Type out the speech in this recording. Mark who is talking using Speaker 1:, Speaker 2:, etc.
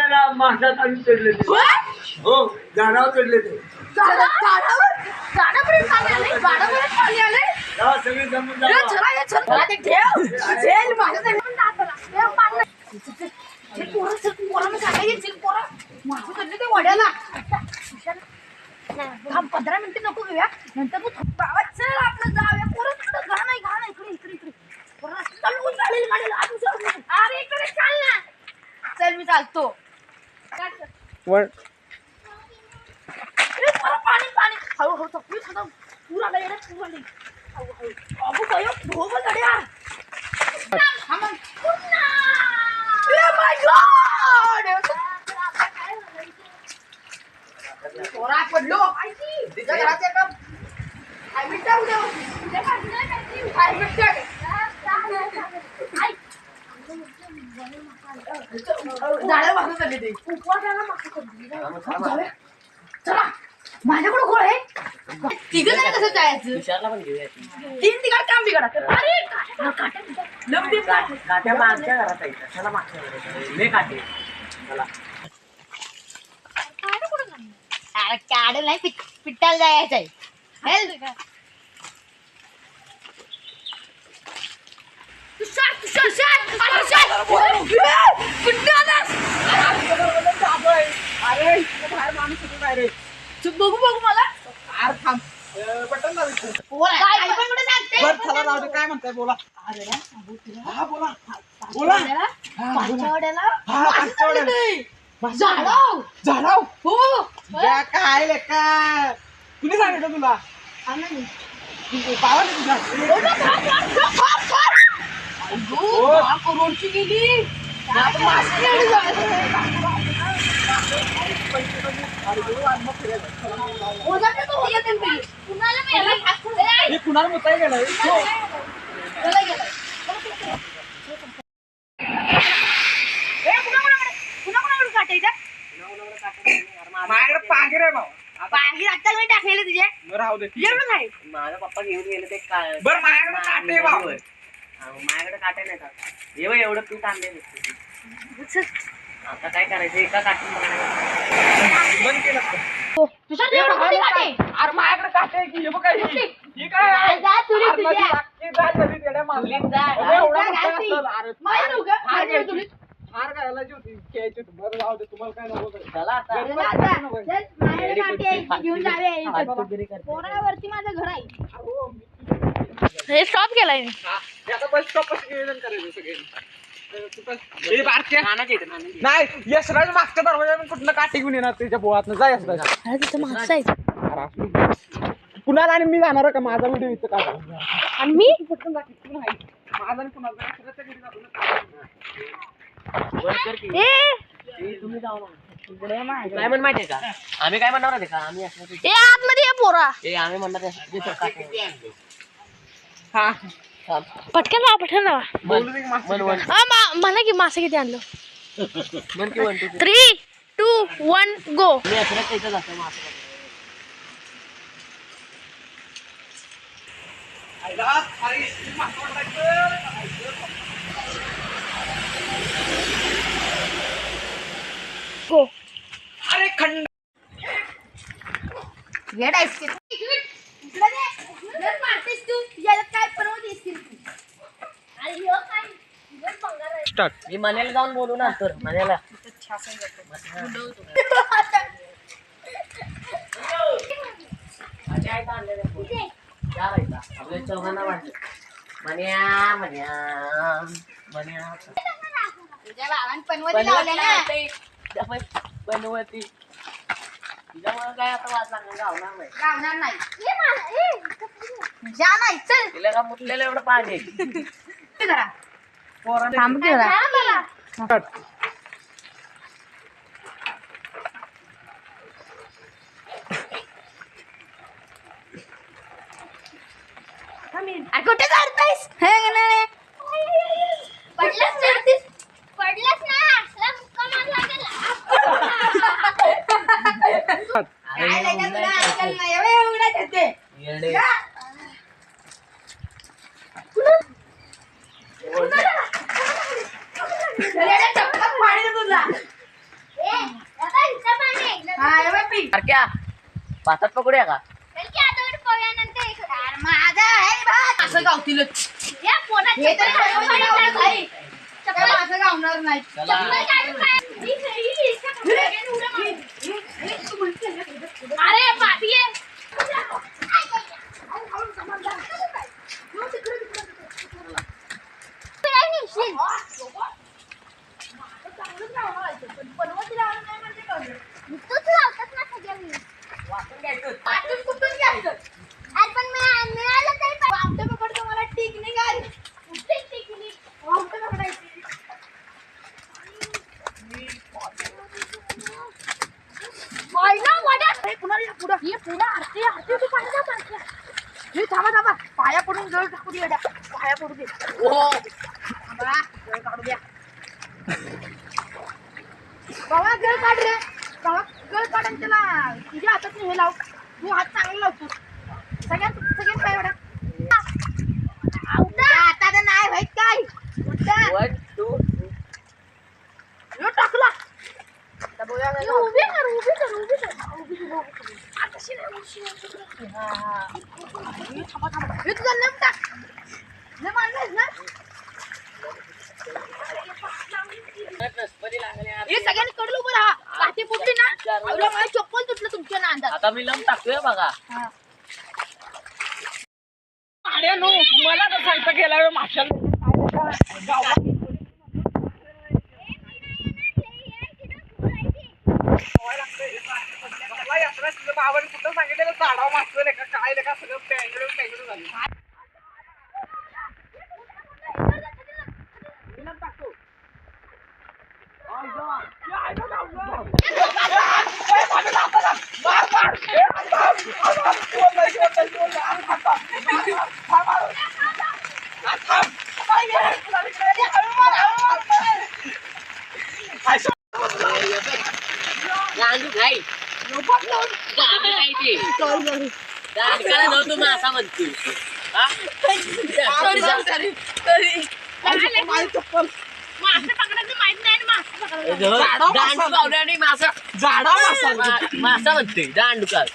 Speaker 1: झाडाला माशात आणून चढले ते. हो झाडावर चढले ते.
Speaker 2: झाडापर्यंत पाणी आले.
Speaker 1: तेव्हा सगळे जमून जावा.
Speaker 2: वड्याला 15 मिनिटं नको घेऊया नंतर तू गावात चल आपलं जाऊया परत घा नाही इकडे अरे इकडे चाल ना चल मी चालतो पाणी हळू पूरा गड्या अबू भयो भोग गड्या पोरा पडलो तिच्या घराचे काम माझ्याकडे गोळ आहे तिघ नाही कसं जायचं तीन तिघाड काम बिघडा
Speaker 3: काट्या मागच्या घरात आहे त्याला मागच्या घरात लय काटे मला
Speaker 2: काढ नाही पिट्टाला जायचंय बघू मला
Speaker 3: काय म्हणताय बोला झाडाव हो काय लेका कुणी सांगितलं तुला
Speaker 2: करोडची गेली
Speaker 3: कुणाला मुताय गेलाय माझ्याकडे पांगीर आहे भाऊ
Speaker 2: पांगीर आता मी टाकलेले तुझे
Speaker 3: राहू दे
Speaker 4: माझा पप्पा घेऊन गेले ते काय
Speaker 3: बरं माझ्याकडे काटे भाऊ
Speaker 4: माझ्याकडे काटे नाही का एवढं पीठ आणले आता काय करायचं एका काटून
Speaker 3: बंद केलं
Speaker 2: अरे
Speaker 3: माझ्याकडे काटे की हे बघ काय ही काय हार घालायला होती खेळायची होती बरं राहू दे तुम्हाला काय नको
Speaker 2: घेऊन जावे पोरावरती माझं घर आहे हे स्टॉप केलाय
Speaker 3: आता बस स्टॉप नियोजन करायचं सगळे नाही यशराज मागच्या दरवाजा कुठलं काठी घेऊन येणार त्याच्या बोळात जा यशराज कुणाला आणि मी जाणार का माझा व्हिडिओ इथं का
Speaker 2: आणि मी
Speaker 3: माझा आणि कुणाला
Speaker 4: तुम्ही जाऊ काय म्हण माहितीये का आम्ही काय म्हणणार का आम्ही
Speaker 2: आतमध्ये पोरा
Speaker 4: आम्ही म्हणणार
Speaker 2: पटकन मला की मासे किती आणलं 3, 2, 1 गो गो
Speaker 3: अरे खंड
Speaker 4: मी मनेला जाऊन बोलू ना तर मनेला आपल्या चौघांना वाटलं पनवती तिच्यामुळे काय आता वाज लागणार नाही तिला का मुतलेलं एवढं पाणी
Speaker 2: थांब की जरा कुठे जातोयस पडलास ना असला मुक्का मारला गेला
Speaker 4: सारख्या भातात पकडूया का
Speaker 2: माझा आहे बा असं गावतीलच हे तर माझं गावणार नाही अरे पाठी थांबा पाया पडून जळ टाकू दे पाया पडू दे काढू द्या बाबा गळ काढ रे बाबा गळ काढून त्याला तुझ्या हातात हे लाव तू हात चांगला लावतो सगळ्यात काय एवढा आता नाही माहित काय
Speaker 4: 1 2
Speaker 2: टाकला उभी कर हे तुझा नेम टाक जे मानलंयस ना हे सगळ्यांनी कडलो बरं हा काठी फुटली ना आवला मला चप्पल तुटलं तुमच्या नांदात
Speaker 4: आता मी लम टाकतोय बघा
Speaker 3: अरे नो मला तर सांगता गेला वेळ माशाल बाबाने कुठं सांगितलं झाडाव मागतोय का काय का सगळं पॅंगडून झालं
Speaker 4: गांडू खाई गांडू खायची दांडकाला जाऊ तू मासा म्हणतोय दांडू पावड्या आणि मासा
Speaker 3: झाडा मासा
Speaker 4: मासा म्हणतोय दांडू काल